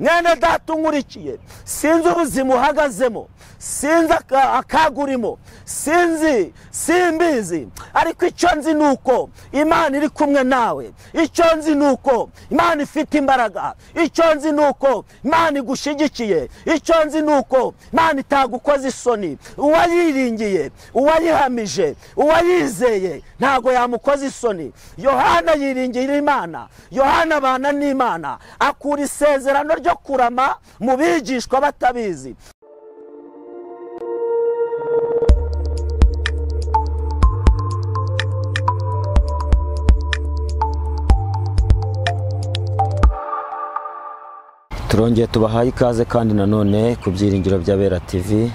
mwene data unkurikiye, sinzi ubuzima uhagazemo, sinzi akaga urimo, simbizi, ariko icyo nzi ni uko Imana iri kumwe nawe, icyo nzi ni uko Imana ifite imbaraga, icyo nzi ni uko Imana igushyigikiye, icyo nzi ni uko Imana itagukoza isoni. Uwayiringiye, uwayihamije, uwayizeye ntago yamukoza isoni. Yohana yiringira Imana, Yohana abana n'Imana, akura isezerano ryo kurama mu bigishwa batabizi. Turongeye tubahaye ikaze kandi nanone ku Byiringiro by'Abera TV.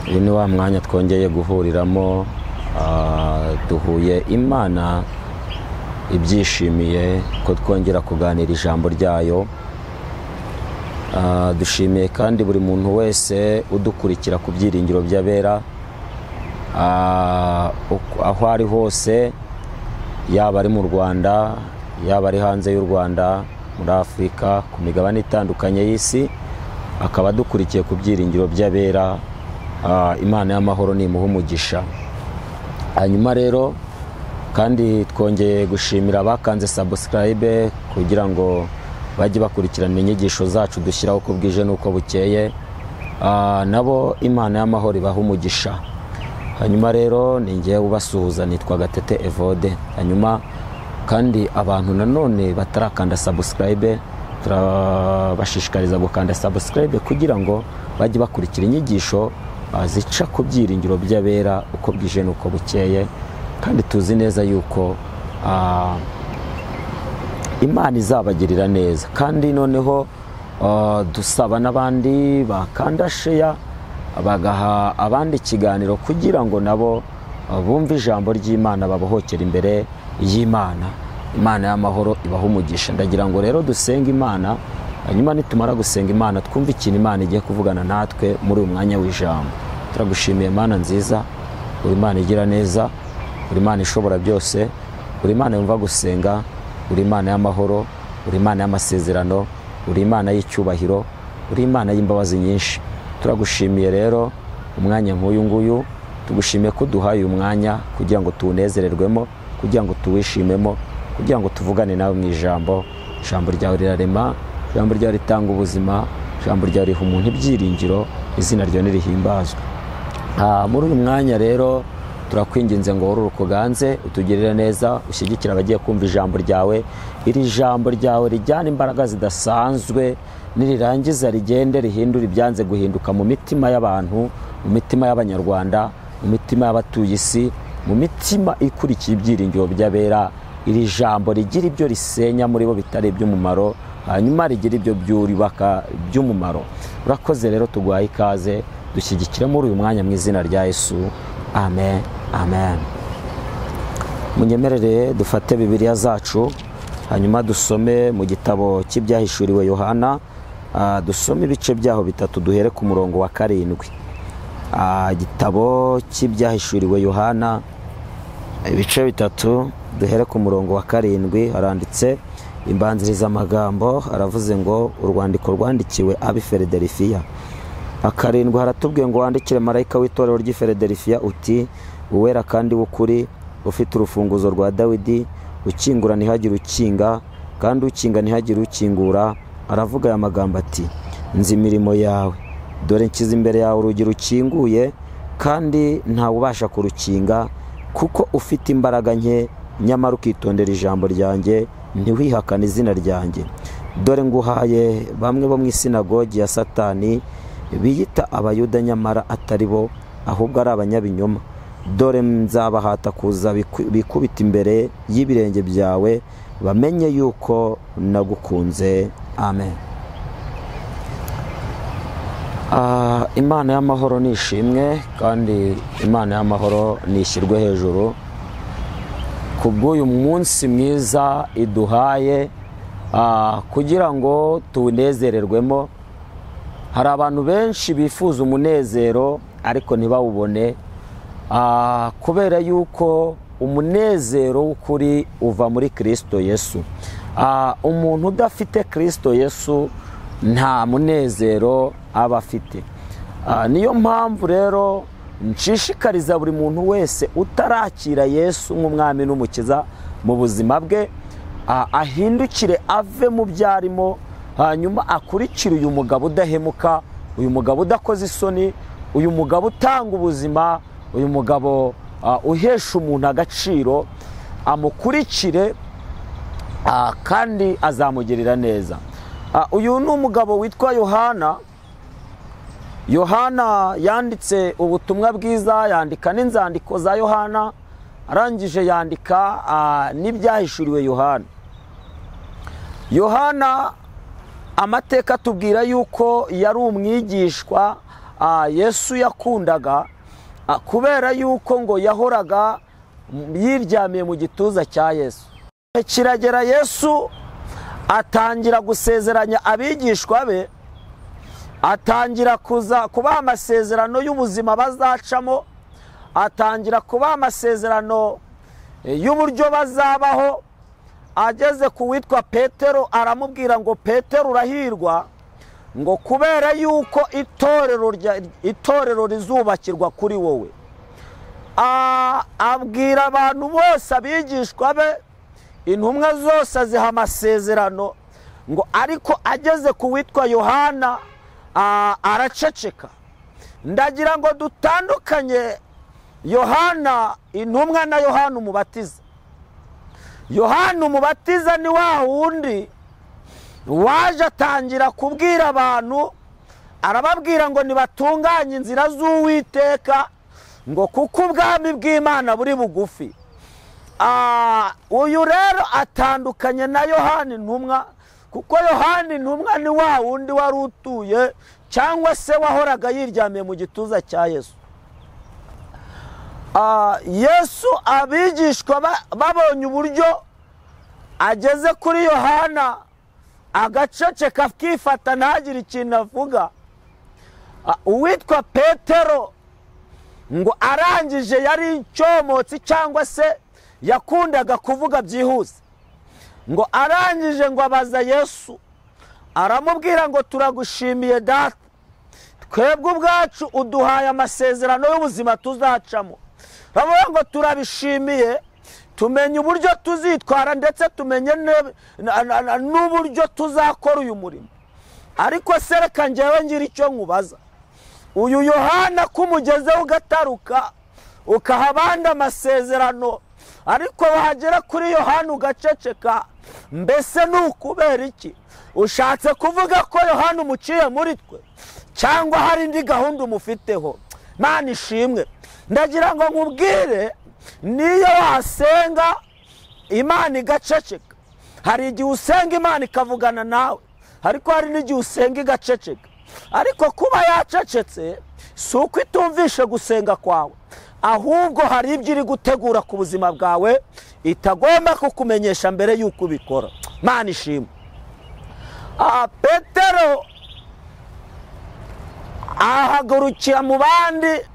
Uyu ni wa mwanya twongeye guhuriramo, duhuye Imana ibyishimiye ko twongera kuganira ijambo ryayo. Dushimiye kandi buri muntu wese udukurikira ku Byiringiro by'Abera, aho ari hose, yaba ari mu Rwanda, yaba ari hanze y'u Rwanda, muri Afurika, ku migabane itandukanye y'isi, akaba dukurikiye ku Byiringiro by'Abera. Imana y'amahoro nimuhe umugisha. Hanyuma rero kandi twongeye gushimira abakanze subscribe kugira ngo bajye bakurikirana inyigisho zacu dushyiraho uko bwije n'uko bukeye. Nabo Imana y'amahoro ibaha umugisha. Hanyuma rero ningiye ubasuhuza, nitwa Gatete Evode. Hanyuma kandi abantu nanone batarakanda subscribe, turabashishikariza gukanda subscribe kugira ngo bajye bakurikira inyigisho zica ku Byiringiro by'Abera uko bwije n'uko bukeye. Kandi tuzi neza yuko Imana izabagirira neza. Kandi noneho dusaba n'abandi bakanda share, bagaha abandi ikiganiro kugira ngo nabo bumve ijambo ry'Imana, babohokera imbere y'Imana. Imana y'amahoro ibaha umugisha. Ndagira ngo rero dusenge Imana, hanyuma nitumara gusenga Imana twumve ikintu Imana igiye kuvugana natwe muri uyu mwanya w'ijambo. Turagushimiye Mana nziza, uri Imana igira neza, uri Imana ishobora byose, uri Imana yumva gusenga, uri Imana y'amahoro, uri Imana y'amasezerano, uri Imana y'icyubahiro, uri Imana y'imbabazi nyinshi. Turagushimiye rero umwanya nk'uyu nguyu, tugushimiye ko duhaye umwanya kugira ngo tuwunezererwemo, kugira ngo tuwishimemo, kugira ngo tuvugane nawe mu ijambo. Ijambo ryawe rirarema, ijambo ryawe ritanga ubuzima, ijambo ryawe riha umuntu ibyiringiro, izina ryawe nirihimbazwe. Muri uyu mwanya rero turakwinginze ngo woruruke uganze, utugirire neza, ushyigikire abagiye kumva ijambo ryawe. Iri jambo ryawe rijyana imbaraga zidasanzwe, nirirangiza rigende rihindura ibyanze guhinduka mu mitima y'abantu, mu mitima y'Abanyarwanda, mu mitima y'abatuye isi, mu mitima ikurikiye Ibyiringiro by'Abera. Iri jambo rigira ibyo risenya muri bo bitari iby'umumaro, hanyuma rigira ibyo byubaka by'umumaro. Urakoze rero, tuguhaye ikaze, dushyigikire muri uyu mwanya mu izina rya Yesu, amen, amen. Munyemerere dufate Bibiliya zacu, hanyuma dusome mu gitabo cy'ibyahishuriwe Yohana. Dusome ibice byaho bitatu, duhere ku murongo wa 7. Igitabo cy'ibyahishuriwe Yohana, ibice bitatu, duhere ku murongo wa 7. Haranditse imbanziriza amagambo, aravuze ngo urwandiko rwandikiwe ab'i Filadelifiya. 7 haratubwiye ngo wandikire marayika w'itorero ry'i Filadelifiya uti, uwera kandi w'ukuri, ufite urufunguzo rwa Dawidi, ukingura ntihagire ukinga, kandi ukinga ntihagire ukingura. Aravuga aya magambo ati, nzi imirimo yawe, dore nshyize imbere yawe urugi rukinguye, kandi ntawe ubasha kurukinga, kuko ufite imbaraga nke, nyamara ukitondera ijambo ryanjye, ntiwihakane izina ryanjye. Dore nguhaye bamwe bo mu isinagogi ya Satani, biyita Abayuda nyamara atari bo, ahubwo ari abanyabinyoma. Dore nzabahata kuza bikubita imbere y'ibirenge byawe, bamenye yuko nagukunze. Amen. Imana y'amahoro nishimwe, kandi Imana y'amahoro nishyirwe hejuru kubw'uyu munsi mwiza iduhaye, kugira ngo tuwunezererwemo. Hari abantu benshi bifuza umunezero ariko ntibawubone, kubera yuko umunezero w'ukuri uva muri Kristo Yesu. umuntu udafite Kristo Yesu nta munezero aba afite. Niyo mpamvu rero nshishikariza buri muntu wese utarakira Yesu nk'umwami n'umukiza mu buzima bwe, ahindukire ave mu byarimo, hanyuma akurikire uyu mugabo udahemuka, uyu mugabo udakoze isoni, uyu mugabo utanga ubuzima, uyu mugabo uhesha umuntu agaciro, amukurikire kandi azamugirira neza. Uyu ni umugabo witwa Yohana. Yohana yanditse ubutumwa bwiza, yandika n'inzandiko za Yohana, arangije yandika n'ibyahishuriwe Yohana. Yohana amateka atubwira yuko yari umwigishwa Yesu yakundaga, kubera yuko ngo yahoraga yiryamiye mu gituza cya Yesu. Kiragera Yesu atangira gusezeranya abigishwa be, atangira kubaha amasezerano y'ubuzima bazacamo, atangira kubaha amasezerano y'uburyo bazabaho. Ageze ku witwa Petero aramubwira ngo Petero urahirwa, ngo kubera yuko itorero rizubakirwa kuri wowe. Abwira abantu bose abigishwa be, intumwa zose aziha amasezerano, ngo ariko ageze ku witwa Yohana araceceka. Ndagira ngo dutandukanye Yohana intumwa na Yohana umubatiza. Yohana umubatiza ni wa wundi waje atangira kubwira abantu, arababwira ngo nibatunganye inzira z'Uwiteka, ngo kuko ubwami bw'Imana buri bugufi. Uyu rero atandukanye na Yohana intumwa, kuko Yohana intumwa ni wa wundi wari utuye cyangwa se wahoraga yiryamiye mu gituza cya Yesu. Yesu abigishwa babonye uburyo ageze kuri Yohana agaceceka akifata ntagire ikintu avuga, uwitwa Petero ngo arangije yari icyomotsi cyangwa se yakundaga kuvuga byihuse, ngo arangije ngo abaza Yesu, aramubwira ngo turagushimiye data, twebwe ubwacu uduhaye amasezerano y'ubuzima tuzacamo. Bavuga ngo turabishimiye, tumenye uburyo tuzitwara ndetse tumenye n'uburyo tuzakora uyu murimo. Ariko se reka njyewe ngira icyo nkubaza, uyu Yohana kumugezeho ugataruka ukaha abandi amasezerano, ariko wahagera kuri Yohana ugaceceka, mbese ni ukubera iki? Ushatse kuvuga ko Yohana umuciye muri twe, cyangwa hari indi gahunda umufiteho? Mana ishimwe. Ndagira ngo nkubwire, niyo wasenga Imana igaceceka. Hari igihe usenga Imana ikavugana nawe, ariko hari n'igihe usenga igaceceka. Ariko kuba yacecetse si uko itumvishe gusenga kwawe, ahubwo hari ibyo iri gutegura ku buzima bwawe itagomba kukumenyesha mbere y'uko ubikora. Mana ishimwe. Petero ahagurukira mu bandi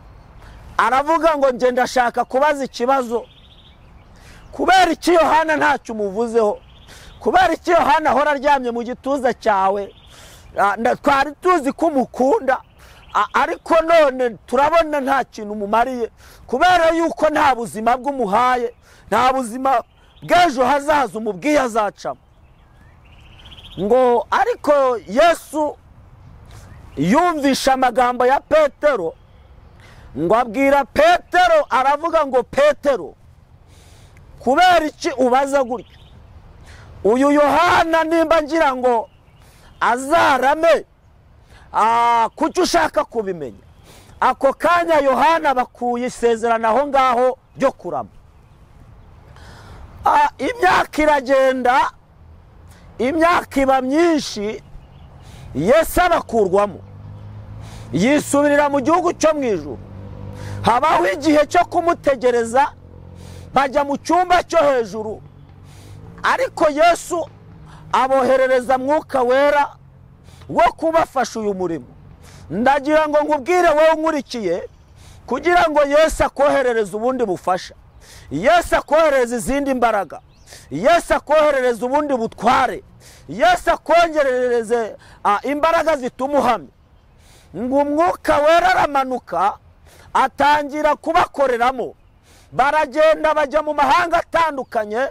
aravuga ngo nge ndashaka kubaza ikibazo, kubera iki Yohana ntacyo umuvuzeho? Kubera iki Yohana ahora aryamye mu gituza cyawe? Twari tuzi ko umukunda, ariko none turabona nta kintu umumariye, kubera yuko nta buzima bw'umuhaye, nta buzima bw'ejo hazaza umubwiye azacamo. Ngo ariko Yesu yumvisha amagambo ya Petero, ngo abwira Petero, aravuga ngo Petero, kubera iki ubaza gutyo? Uyu Yohana nimba ngira ngo azarame, kuki ushaka kubimenya? Ako kanya Yohana bakuye isezerano aho ngaho ryo kurama. Imyaka iragenda, imyaka iba myinshi, Yesu abakurwamo, yisubirira mu gihugu cyo mu ijuru. Habaho igihe cyo kumutegereza, bajya mu cyumba cyo hejuru, ariko Yesu aboherereza Mwuka Wera wo kubafasha uyu murimo. Ndagira ngo nkubwire wowe nkurikiye, kugira ngo Yesu akoherereze ubundi bufasha, Yesu akohereza izindi mbaraga, Yesu akoherereza ubundi butware, Yesu akongerereze imbaraga zituma uhamya. Ngo umwuka wera aramanuka atangira kubakoreramo, baragenda bajya mu mahanga atandukanye,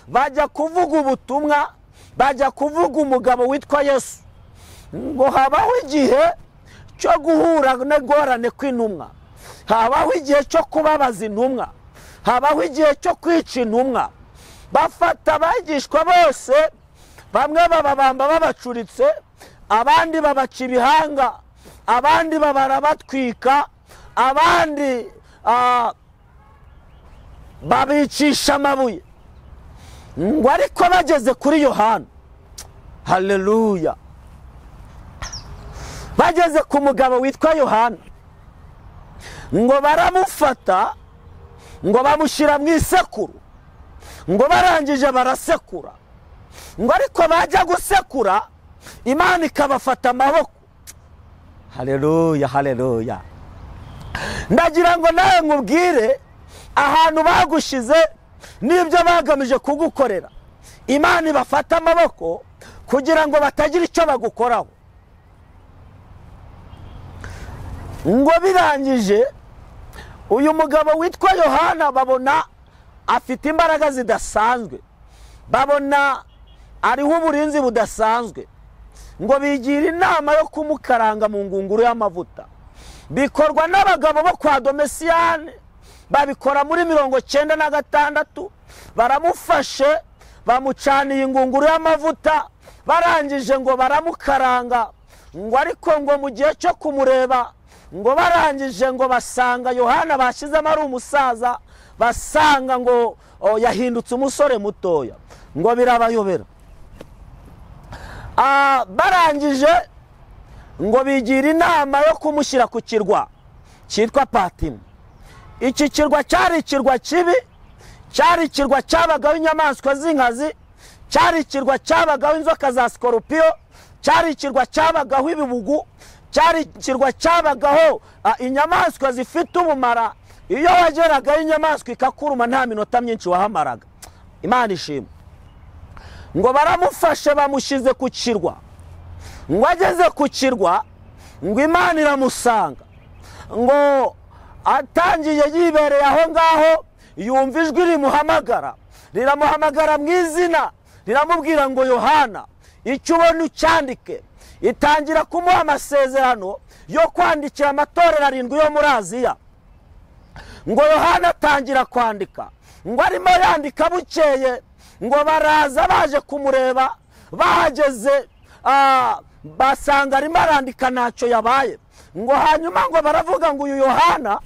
bajya kuvuga ubutumwa, bajya kuvuga umugabo witwa Yesu. Ngo habaho igihe cyo guhura n'ingorane kw'intumwa, habaho igihe cyo kubabaza intumwa, habaho igihe cyo kwica intumwa. Bafata abigishwa bose, bamwe bababamba babacuritse, abandi babaca ibihanga, abandi barabatwika, abandi babicisha amabuye. Ngo ariko bageze kuri Yohana, haleluya, bageze ku mugabo witwa Yohana, ngo baramufata, ngo bamushyira mu isekuru, ngo barangije barasekura. Ngo ariko bajya gusekura, Imana ikabafata amaboko. Haleluya, haleluya. Ndagira ngo nawe nkubwire, ahantu bagushize n'ibyo bagamije kugukorera, Imana ibafata amaboko kugira ngo batagira icyo bagukoraho. Ngo birangije, uyu mugabo witwa Yohana babona afite imbaraga zidasanzwe, babona ariho uburinzi budasanzwe. Ngo bigira inama yo kumukaranga mu ngunguru y'amavuta. Bikorwa n'abagabo bo kwa Domesiyane, babikora muri 96. Baramufashe, bamucaniye ingunguru y'amavuta, barangije ngo baramukaranga. Ngo ariko ngo mu gihe cyo kumureba, ngo barangije ngo basanga Yohana bashyizemo ari umusaza, basanga ngo yahindutse umusore mutoya. Ngo birabayobera. Barangije ngo bigira inama yo kumushyira ku kirwa cyitwa Patimo. Iki kirwa cyari ikirwa kibi, cyari ikirwa cyabagaho inyamaswa z'inkazi, cyari ikirwa cyabagaho inzoka za sikorupiyo, cyari ikirwa cyabagaho ibibugu, cyari ikirwa cyabagaho inyamaswa zifite ubumara. Iyo wageragaho inyamaswa ikakuruma nta minota myinshi wahamaraga. Imana ishimwe. Ngo baramufashe bamushyize ku kirwa. Ngo ageze ku kirwa, ngo Imana iramusanga. Ngo atangiye yibereye aho ngaho, yumva ijwi rimuhamagara, riramuhamagara mu izina, riramubwira ngo Yohana, icyo ubona ucyandike. Itangira kumuha amasezerano yo kwandikira amatorero 7 yo muri Aziya. Ngo Yohana atangira kwandika. Ngo arimo yandika bukeye, ngo baraza baje kumureba, bahageze basanga arimo arandika ntacyo yabaye. Ngo hanyuma ngo baravuga ngo uyu Yohana,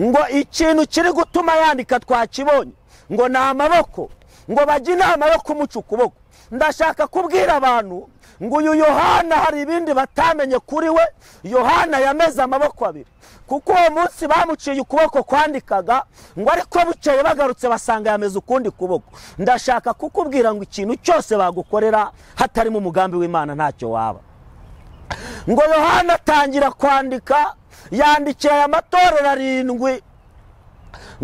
ngo ikintu kiri gutuma yandika twakibonye, ngo ni amaboko. Ngo bajye inama yo kumuca ukuboko. Ndashaka kubwira abantu ngo uyu Yohana hari ibindi batamenye kuri we. Yohana yameze amaboko 2, kuko uwo munsi bamuciye ukuboko kwandikaga, ngo ariko bukeye bagarutse basanga yameze ukundi kuboko. Ndashaka kukubwira ngo ikintu cyose bagukorera hatarimo umugambi w'Imana ntacyo waba. Ngo Yohana atangira kwandika, yandikira aya matorero 7.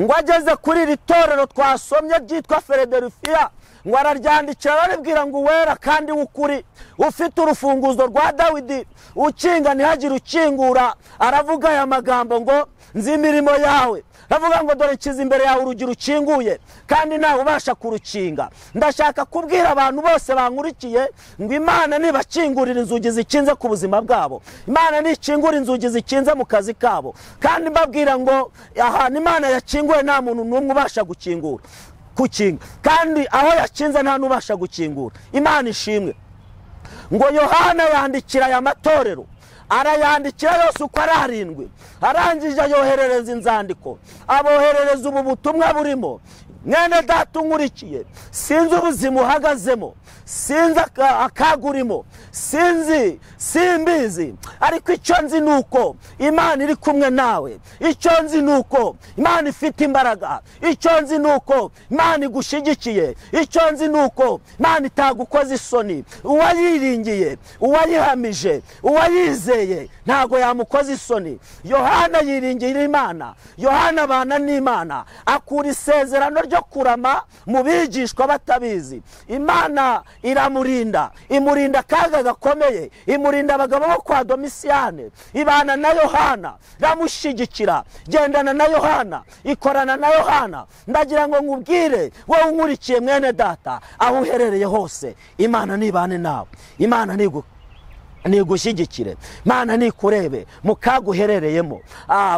Ngo ageze kuri iri torero twasomye ryitwa Filadelfiya, ngo araryandikira arabwira ngo wera kandi w'ukuri, ufite urufunguzo rwa Dawidi, ukinga ntihagire ukingura. Aravuga aya magambo ngo nzi imirimo yawe, aravuga ngo dore kiza imbere yawe urugi rukinguye kandi nawe ubasha kurukinga. Ndashaka kubwira abantu bose bankurikiye ngo Imana nibakingurira inzugi zikinze ku buzima bwabo, Imana nikingura inzugi zikinze mu kazi kabo. Kandi mbabwira ngo aha Imana yakinguye nta muntu n'umwe ubasha gukingura kukinga, kandi aho yakinze nta nubasha gukingura. Imana ishimwe. Ngo Yohana yandikira aya matorero, arayandikira yose uko ari 7. Arangije yoherereza inzandiko, aboherereza ubu butumwa burimo. Mwene data unkurikiye, sinzi ubuzima uhagazemo, sinzi akagurimo, sinzi simbizi, ariko icyo nzi ni uko Imana iri kumwe nawe. Icyo nzi ni uko Imana ifite imbaraga. Icyo nzi ni uko Imana igushyigikiye. Icyo nzi ni uko Imana itagukoza isoni. Uwayiringiye, uwayihamije, uwayizeye ntago yamukoza isoni. Yohana yiringira Imana. Yohana abana n'Imana, akura isezerano ryo kurama mu bigishwa batabizi. Imana iramurinda, imurinda akaga gakomeye, imurinda abagabo bo kwa Domisiyane. Ibana na Yohana, iramushyigikira, gendana na Yohana, ikorana na Yohana. Ndagira ngo nkubwire wowe unkurikiye mwene data, aho uherereye hose, Imana nibane nawe. Imana nigushyigikire. Imana nikurebe mu kaga uherereyemo,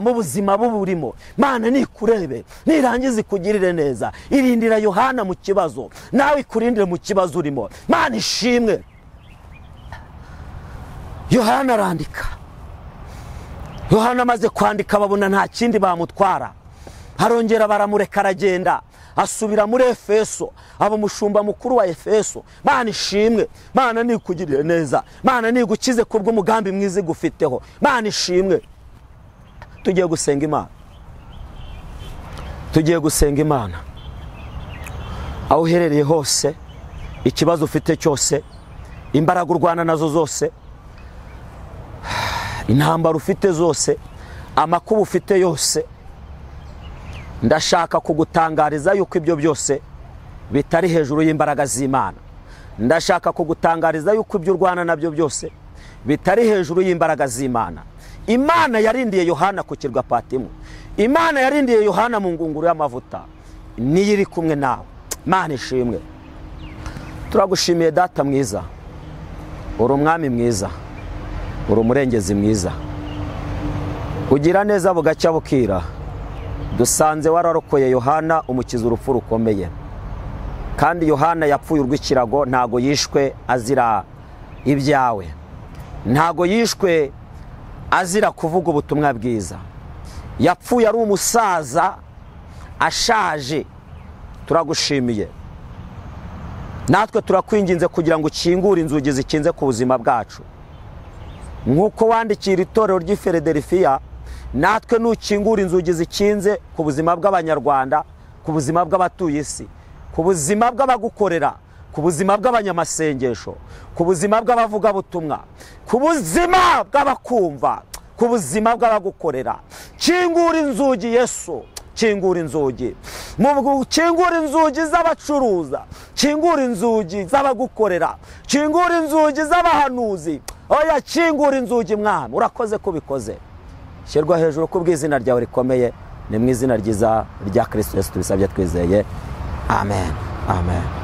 mu buzima buburimo. Imana nikurebe, nirangiza ikugirire neza. Irindira Yohana mu kibazo, nawe ikurindire mu kibazo urimo. Imana ishimwe. Yohana arandika. Yohana amaze kwandika babona nta kindi bamutwara, harongera baramureka aragenda, asubira muri Efeso, aba umushumba mukuru wa Efeso. Imana ishimwe. Imana nikugirire neza. Imana nigukize kubw'umugambi mwiza igufiteho. Imana ishimwe. Tugiye gusenga Imana. Tugiye gusenga Imana. Aho uherereye hose, ikibazo ufite cyose, imbaraga urwana nazo zose, intambara ufite zose, amakuba ufite yose, ndashaka kugutangariza yuko ibyo byose bitari hejuru y'imbaraga z'Imana. Ndashaka kugutangariza yuko ibyo urwana nabyo byose bitari hejuru y'imbaraga z'Imana. Imana yarindiye Yohana ku kirwa Patimu. Imana yarindiye Yohana mu ngunguru y'amavuta. Niyo iri kumwe nawe. Imana ishimwe. Turagushimiye data mwiza, uri umwami mwiza, uri umurengezi mwiza, ugira neza bugacya bukira. Dusanze wararokoye Yohana umukiza urupfu rukomeye, kandi Yohana yapfuye urw'ikirago. Ntago yishwe azira ibyawe, ntago yishwe azira kuvuga ubutumwa bwiza. Yapfuye ari umusaza ashaje. Turagushimiye. Natwe turakwinginze kugira ngo ukingure inzugi zikinze ku buzima bwacu, nk'uko wandikira itorero ry'i Filadelfiya. Natwe nukingura inzugi zikinze ku buzima bw'Abanyarwanda, ku buzima bw'abatuye isi, ku buzima bw'abagukorera, ku buzima bw'abanyamasengesho, ku buzima bw'abavugabutumwa, ku buzima bw'abakumva, ku buzima bw'abagukorera. Kingura inzugi Yesu, kingura inzugi. Kingura inzugi z'abacuruza, kingura inzugi z'abagukorera, kingura inzugi z'abahanuzi. Oya, kingura inzugi Mwami. Urakoze kubikoze. Shyirwa hejuru kubw'izina ryawe rikomeye. Ni mu izina ryiza rya Kristo Yesu tubisabye twizeye. Amen. Amen.